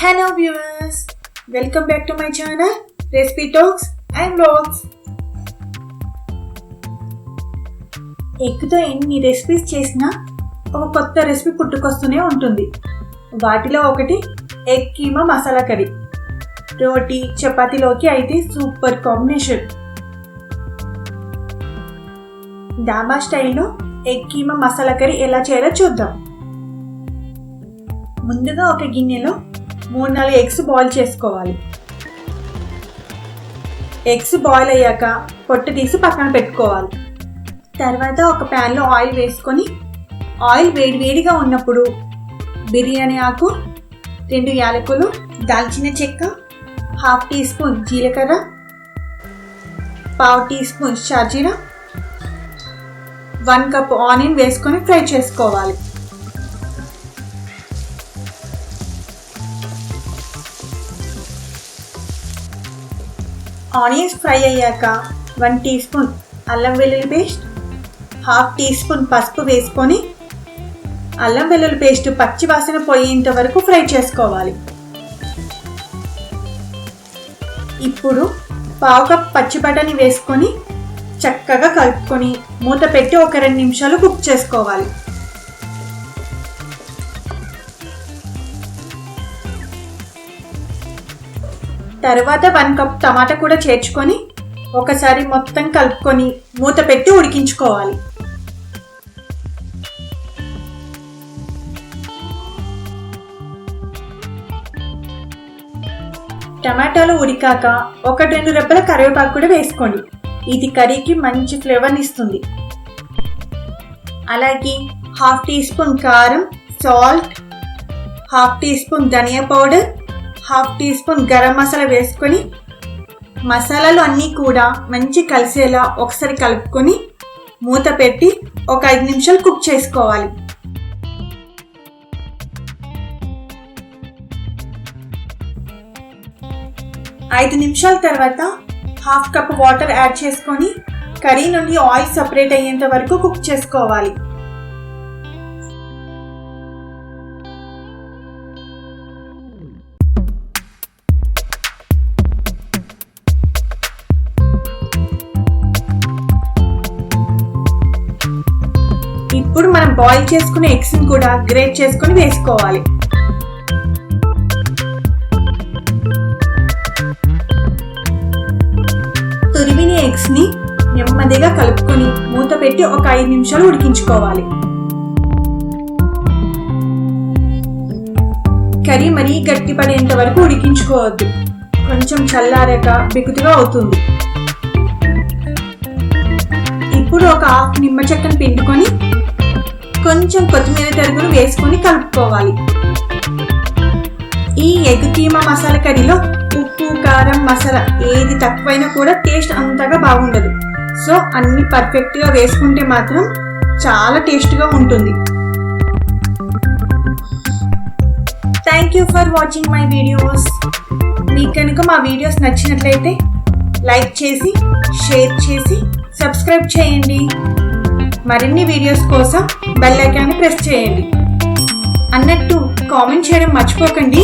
Hello viewers, welcome back to my channel Recipe Talks and Vlogs. ఎగ్తో ఎన్ని recipes చేసినా ఒక కొత్త రెసిపీ పుట్టుకొస్తూనే ఉంటుంది. వాటిలో ఒకటి ఎగ్ కీమా మసాలా కర్రీ. రోటీ చపాతీలోకి అయితే సూపర్ కాంబినేషన్. డాబా స్టైల్లో ఎగ్ కీమా మసాలా కర్రీ ఎలా చేయాలో చూద్దాం. ముందుగా ఒక గిన్నెలో 3-4 ఎగ్స్ బాయిల్ చేసుకోవాలి. ఎగ్స్ బాయిల్ అయ్యాక పొట్టు తీసి పక్కన పెట్టుకోవాలి. తర్వాత ఒక ప్యాన్లో ఆయిల్ వేసుకొని ఆయిల్ వేడివేడిగా ఉన్నప్పుడు బిర్యానీ ఆకు, 2 యాలకులు, దాల్చిన చెక్క, 1/2 టీ స్పూన్ జీలకర్ర, 1/2 టీ స్పూన్ షాజీరా, 1 కప్ ఆనియన్ వేసుకొని ఫ్రై చేసుకోవాలి. ఆనియన్స్ ఫ్రై అయ్యాక 1 టీ స్పూన్ అల్లం వెల్లుల్లి పేస్ట్, 1/2 టీ స్పూన్ పసుపు వేసుకొని అల్లం వెల్లుల్లి పేస్ట్ పచ్చి వాసన పోయేంత వరకు ఫ్రై చేసుకోవాలి. ఇప్పుడు 1/2 కప్ పచ్చి బఠానీ వేసుకొని చక్కగా కలుపుకొని మూత పెట్టి ఒక 2 నిమిషాలు కుక్ చేసుకోవాలి. తర్వాత 1 కప్ టమాటా కూడా చేర్చుకొని ఒకసారి మొత్తం కలుపుకొని మూత పెట్టి ఉడికించుకోవాలి. టమాటాలు ఉడికాక 1-2 రెబ్బల కరివేపాకు కూడా వేసుకోండి. ఇది కర్రీకి మంచి ఫ్లేవర్ని ఇస్తుంది. అలాగే 1/2 టీ స్పూన్ కారం, సాల్ట్, 1/2 టీ స్పూన్ ధనియా powder, 1/2 teaspoon garam masala వేసుకొని మసాలాలు అన్నీ కూడా మంచి కలిసేలా ఒకసారి కలుపుకొని మూత పెట్టి ఒక 5 నిమిషాలు కుక్ చేసుకోవాలి. ఐదు నిమిషాల తర్వాత 1/2 కప్ వాటర్ యాడ్ చేసుకొని కర్రీ నుండి ఆయిల్ సపరేట్ అయ్యేంత వరకు కుక్ చేసుకోవాలి. ఇప్పుడు మనం బాయిల్ చేసుకునే ఎగ్స్ ని కూడా గ్రేట్ చేసుకొని వేసుకోవాలి. తురిమిన ఎగ్స్ ని నెమ్మదిగా కలుపుకొని మూత పెట్టి ఒక 5 నిమిషాలు ఉడికించుకోవాలి. కర్రీ మరీ గట్టి పడేంత వరకు ఉడికించుకోవద్దు. కొంచెం చల్లారాక బిగుతుగా అవుతుంది. ఇప్పుడు ఒక 1/2 నిమ్మ చెక్కను పిండుకొని కొంచెం కొత్తిమీర తరుగును వేసుకొని కలుపుకోవాలి. ఈ ఎగ్ కీమా మసాలా కర్రీలో ఉప్పు, కారం, మసాలా ఏది తక్కువైనా కూడా టేస్ట్ అంతగా బాగుండదు. సో అన్ని పర్ఫెక్ట్గా వేసుకుంటే మాత్రం చాలా టేస్ట్గా ఉంటుంది. Thank you for watching my videos. మీకు కనుక మా వీడియోస్ నచ్చినట్లయితే లైక్ చేసి, షేర్ చేసి, సబ్స్క్రైబ్ చేయండి. మరిన్ని వీడియోస్ కోసం బెల్ ఐకాన్ని ప్రెస్ చేయండి. అన్నట్టు కామెంట్ చేయడం మర్చిపోకండి.